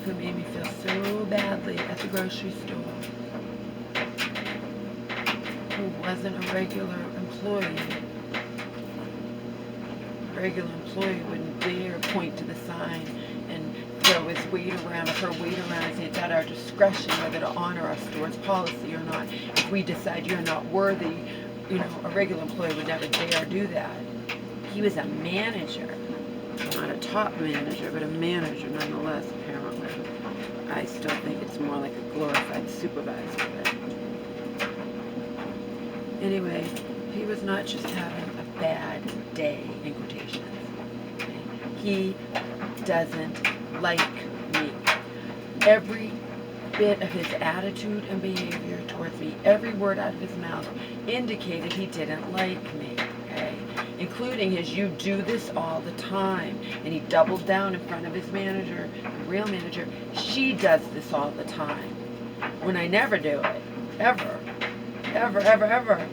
who made me feel so badly at the grocery store, who wasn't a regular employee. A regular employee wouldn't dare point to the sign and throw his weight around, or her weight around, and say it's at our discretion whether to honor our store's policy or not. If we decide you're not worthy, you know, a regular employee would never dare do that. He was a manager, not a top manager, but a manager nonetheless, apparently. I still think it's more like a glorified supervisor. But anyway, he was not just having a bad day, in quotations. He doesn't like me. Every bit of his attitude and behavior towards me, every word out of his mouth indicated he didn't like me, okay? Including his, you do this all the time. And he doubled down in front of his manager, the real manager, she does this all the time. When I never do it. Ever. Ever, ever, ever.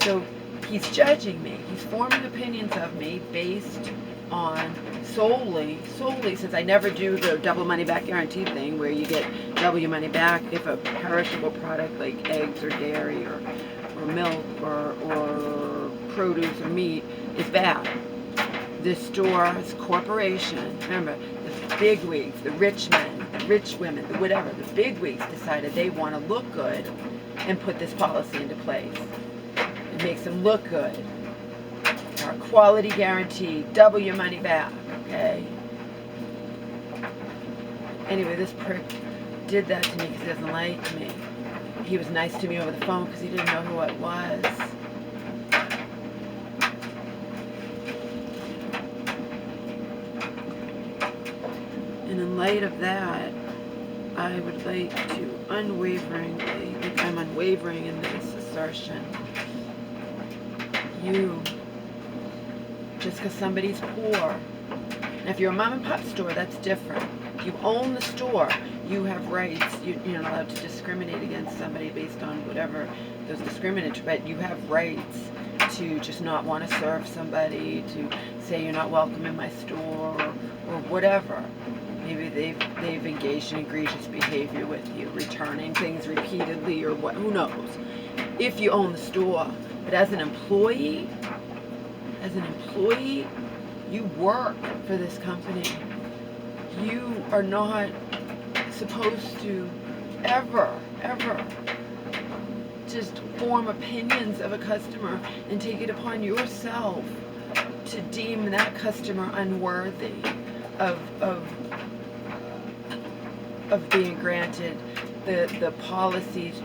So he's judging me. He's forming opinions of me based on solely, since I never do the double money back guarantee thing where you get double your money back if a perishable product like eggs or dairy or milk or produce or meat is bad. This store's corporation, remember, the bigwigs, the rich men, the rich women, the whatever, the bigwigs decided they want to look good and put this policy into place. It makes them look good. Our quality guarantee, double your money back, okay? Anyway, this prick did that to me because he doesn't like me. He was nice to me over the phone because he didn't know who I was. And in light of that, I would like to unwaveringly, like I'm unwavering in this assertion, you, just because somebody's poor, and if you're a mom and pop store, that's different. If you own the store, you have rights. You're not allowed to discriminate against somebody based on whatever those discriminatory, but you have rights to just not want to serve somebody, to say you're not welcome in my store, or whatever. Maybe they've engaged in egregious behavior with you, returning things repeatedly, or what? Who knows? If you own the store, but as an employee, you work for this company. You are not supposed to ever just form opinions of a customer and take it upon yourself to deem that customer unworthy of being granted the policies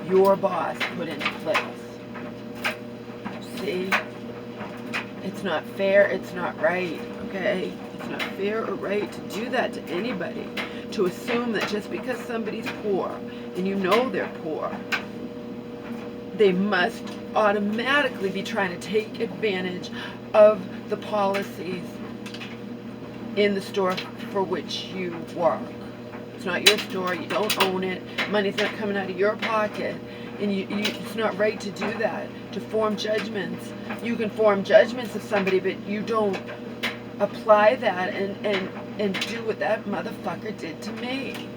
your boss put into place. See? It's not fair, it's not right, okay? It's not fair or right to do that to anybody. To assume that just because somebody's poor, and you know they're poor, they must automatically be trying to take advantage of the policies in the store for which you work. It's not your store, you don't own it, money's not coming out of your pocket, and it's not right to do that, to form judgments. You can form judgments of somebody, but you don't apply that and do what that motherfucker did to me.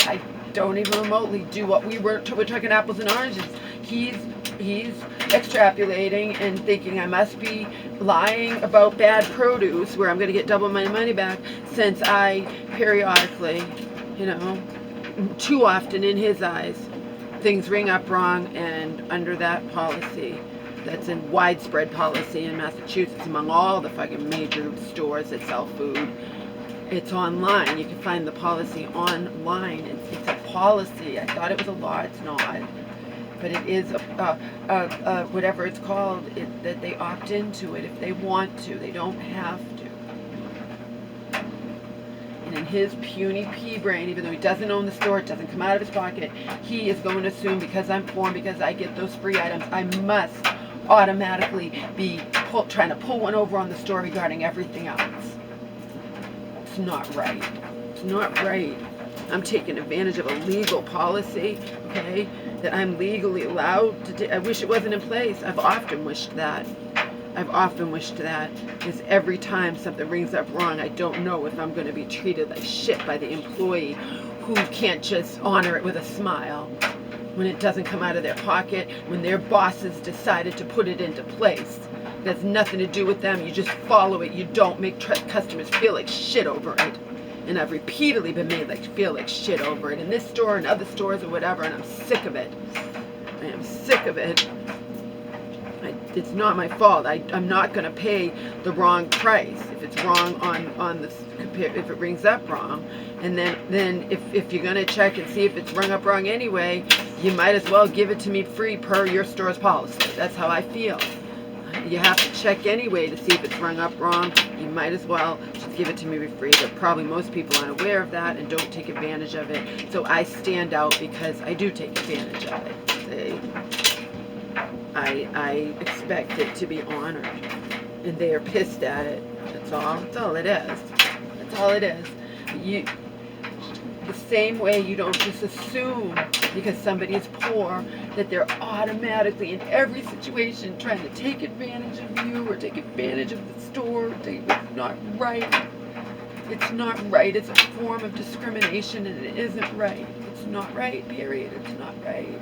I don't even remotely do what we're talking apples and oranges. He's extrapolating and thinking I must be lying about bad produce where I'm going to get double my money back, since I periodically, too often in his eyes, things ring up wrong, and under that policy, that's a widespread policy in Massachusetts among all the fucking major stores that sell food. It's online. You can find the policy online. It's a policy. I thought it was a law. It's not. But it is whatever it's called, that they opt into it if they want to. They don't have to. And in his puny pea brain, even though he doesn't own the store, it doesn't come out of his pocket, he is going to assume because I'm poor, because I get those free items, I must automatically be trying to pull one over on the store regarding everything else. It's not right. It's not right. I'm taking advantage of a legal policy, okay, that I'm legally allowed to I wish it wasn't in place. I've often wished that. I've often wished that, is every time something rings up wrong, I don't know if I'm going to be treated like shit by the employee who can't just honor it with a smile when it doesn't come out of their pocket, when their bosses decided to put it into place. It has nothing to do with them. You just follow it. You don't make customers feel like shit over it. And I've repeatedly been made feel like shit over it in this store and other stores or whatever, and I'm sick of it. I am sick of it. It's not my fault. I'm not going to pay the wrong price if it's wrong on the, if it rings up wrong. And then if you're going to check and see if it's rung up wrong anyway, you might as well give it to me free per your store's policy. That's how I feel. You have to check anyway to see if it's rung up wrong. You might as well just give it to me for free. But probably most people aren't aware of that and don't take advantage of it. So I stand out because I do take advantage of it. I expect it to be honored, and they are pissed at it. That's all it is. That's all it is. The same way you don't just assume because somebody is poor that they're automatically in every situation trying to take advantage of you or take advantage of the store. It's not right. It's not right. It's a form of discrimination, and it isn't right. It's not right, period. It's not right.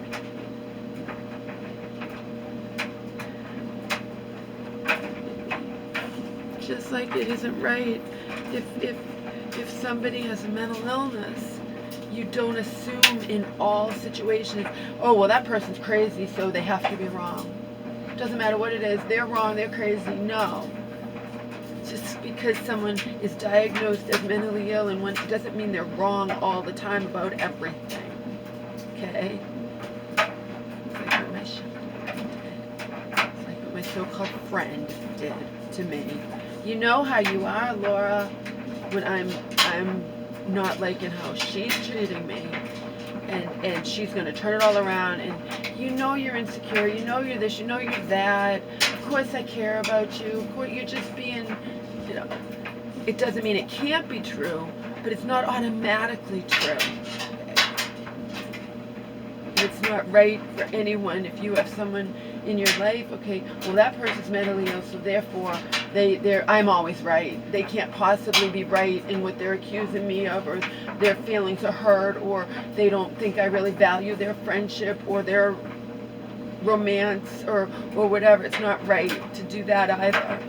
Just like it isn't right if somebody has a mental illness, you don't assume in all situations, oh, well, that person's crazy, so they have to be wrong. Doesn't matter what it is, they're wrong, they're crazy. No. Just because someone is diagnosed as mentally ill and doesn't mean they're wrong all the time about everything. Okay? It's like what my so-called friend did to me. You know how you are, Laura, when I'm not liking how she's treating me, and she's going to turn it all around, and you know you're insecure, you know you're this, you know you're that, of course I care about you, of course you're just being, you know, it doesn't mean it can't be true, but it's not automatically true. It's not right for anyone if you have someone in your life, okay, well that person's mentally ill, so therefore I'm always right. They can't possibly be right in what they're accusing me of, or their feelings are hurt, or they don't think I really value their friendship or their romance or whatever. It's not right to do that either.